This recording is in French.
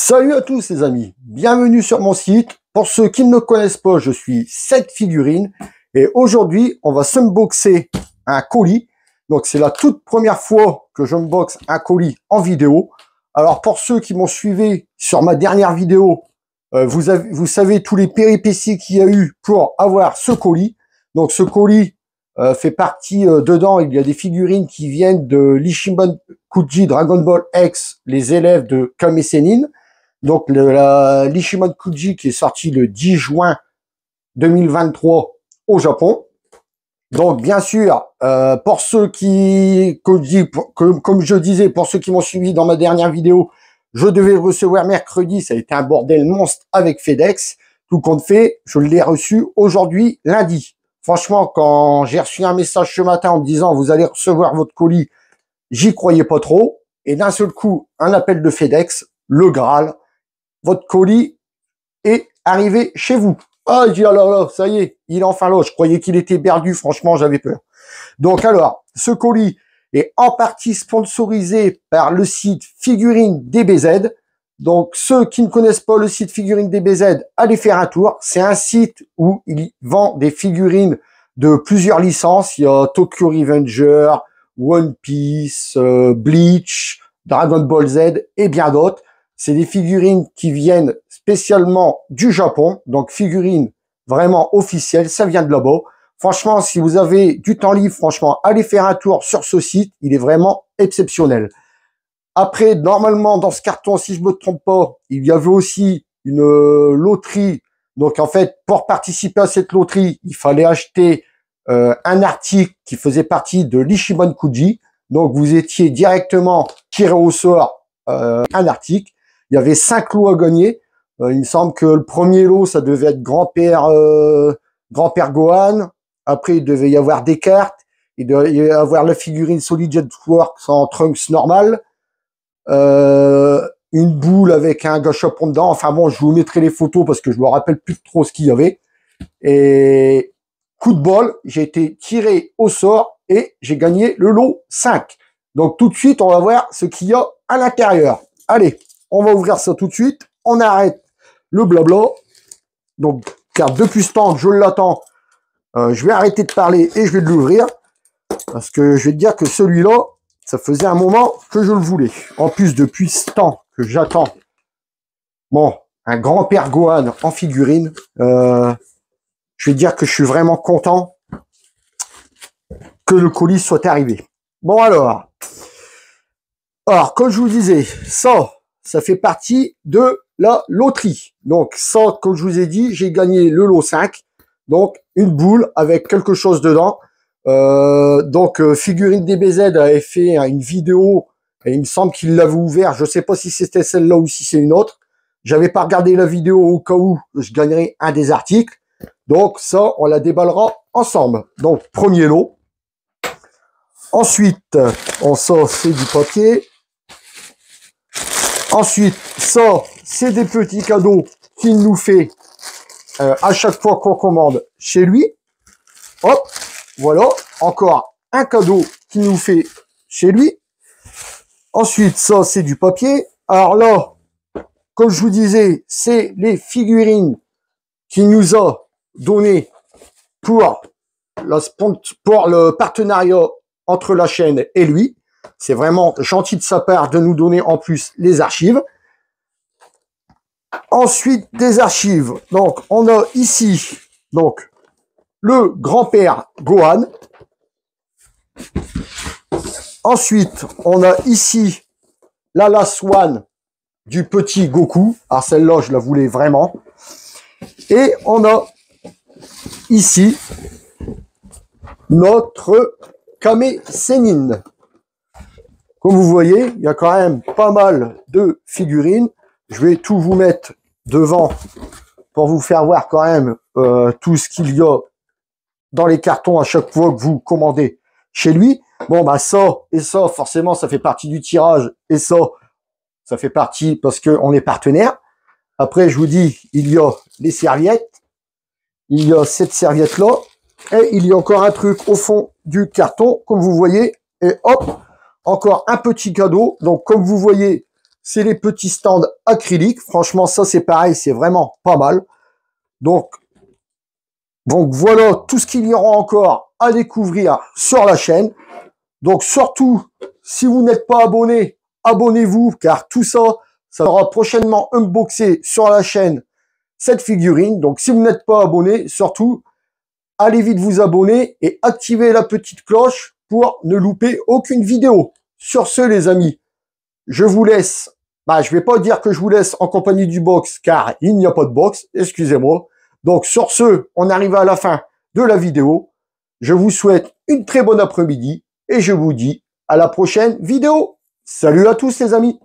Salut à tous les amis, bienvenue sur mon site. Pour ceux qui ne me connaissent pas, je suis 7 figurines et aujourd'hui on va s'unboxer un colis. Donc c'est la toute première fois que je unboxe un colis en vidéo. Alors pour ceux qui m'ont suivi sur ma dernière vidéo, vous savez tous les péripéties qu'il y a eu pour avoir ce colis. Donc ce colis fait partie dedans, il y a des figurines qui viennent de l'Ichiban Kuji Dragon Ball X, les élèves de Kame Sennin. Donc l'Ichiban Kuji qui est sorti le 10 juin 2023 au Japon. Donc bien sûr, pour ceux qui, comme je disais, pour ceux qui m'ont suivi dans ma dernière vidéo, je devais le recevoir mercredi, ça a été un bordel monstre avec FedEx. Tout compte fait, je l'ai reçu aujourd'hui, lundi. Franchement, quand j'ai reçu un message ce matin en me disant « Vous allez recevoir votre colis », j'y croyais pas trop. Et d'un seul coup, un appel de FedEx, le Graal, votre colis est arrivé chez vous. Ah, je dis, alors là, ça y est, il est enfin là. Je croyais qu'il était perdu, franchement, j'avais peur. Donc alors, ce colis est en partie sponsorisé par le site Figurine DBZ. Donc, ceux qui ne connaissent pas le site Figurine DBZ, allez faire un tour. C'est un site où il vend des figurines de plusieurs licences. Il y a Tokyo Revenger, One Piece, Bleach, Dragon Ball Z et bien d'autres. C'est des figurines qui viennent spécialement du Japon. Donc, figurines vraiment officielles. Ça vient de là-bas. Franchement, si vous avez du temps libre, franchement, allez faire un tour sur ce site. Il est vraiment exceptionnel. Après, normalement, dans ce carton, si je me trompe pas, il y avait aussi une loterie. Donc, en fait, pour participer à cette loterie, il fallait acheter un article qui faisait partie de l'Ichiban Kuji. Donc, vous étiez directement tiré au sort un article. Il y avait 5 lots à gagner. Il me semble que le premier lot, ça devait être grand-père Gohan. Après, il devait y avoir des cartes. Il devait y avoir la figurine Solid Jet Works en Trunks normal. Une boule avec un gâchapon dedans. Enfin bon, je vous mettrai les photos parce que je me rappelle plus trop ce qu'il y avait. Et coup de bol, j'ai été tiré au sort et j'ai gagné le lot 5. Donc tout de suite, on va voir ce qu'il y a à l'intérieur. Allez, on va ouvrir ça tout de suite. On arrête le blabla. Donc, car depuis ce temps que je l'attends, je vais arrêter de parler et je vais l'ouvrir. Parce que je vais te dire que celui-là, ça faisait un moment que je le voulais. En plus, depuis ce temps que j'attends, bon, un grand-père Gohan en figurine, je vais te dire que je suis vraiment content que le colis soit arrivé. Bon alors, comme je vous disais, ça fait partie de la loterie. Donc ça, comme je vous ai dit, j'ai gagné le lot 5. Donc une boule avec quelque chose dedans. Figurine DBZ avait fait une vidéo et il me semble qu'il l'avait ouvert. Je sais pas si c'était celle-là ou si c'est une autre. J'avais pas regardé la vidéo au cas où je gagnerais un des articles. Donc ça, on la déballera ensemble. Donc premier lot. Ensuite, on sort, c'est du papier. Ensuite, ça, c'est des petits cadeaux qu'il nous fait à chaque fois qu'on commande chez lui. Hop, voilà, encore un cadeau qu'il nous fait chez lui. Ensuite, ça, c'est du papier. Alors là, comme je vous disais, c'est les figurines qu'il nous a donné pour le partenariat entre la chaîne et lui. C'est vraiment gentil de sa part de nous donner en plus les archives. Ensuite, des archives. Donc, on a ici, donc, le grand-père Gohan. Ensuite, on a ici la Last One du petit Goku. Alors, celle-là, je la voulais vraiment. Et on a ici notre Kame Sennin. Comme vous voyez, il y a quand même pas mal de figurines. Je vais tout vous mettre devant pour vous faire voir quand même tout ce qu'il y a dans les cartons à chaque fois que vous commandez chez lui. Bon, bah ça et ça, forcément, ça fait partie du tirage. Et ça fait partie parce qu'on est partenaire. Après, je vous dis, il y a les serviettes. Il y a cette serviette-là. Et il y a encore un truc au fond du carton, comme vous voyez. Et hop, encore un petit cadeau. Donc, comme vous voyez, c'est les petits stands acryliques. Franchement, ça c'est pareil, c'est vraiment pas mal. Donc voilà tout ce qu'il y aura encore à découvrir sur la chaîne. Donc surtout, si vous n'êtes pas abonné, abonnez-vous, car tout ça, ça sera prochainement unboxé sur la chaîne, cette figurine. Donc si vous n'êtes pas abonné, surtout, allez vite vous abonner et activez la petite cloche pour ne louper aucune vidéo. Sur ce, les amis, je vous laisse, je vais pas dire que je vous laisse en compagnie du box, car il n'y a pas de box, excusez-moi. Donc sur ce, on arrive à la fin de la vidéo. Je vous souhaite une très bonne après-midi et je vous dis à la prochaine vidéo. Salut à tous les amis.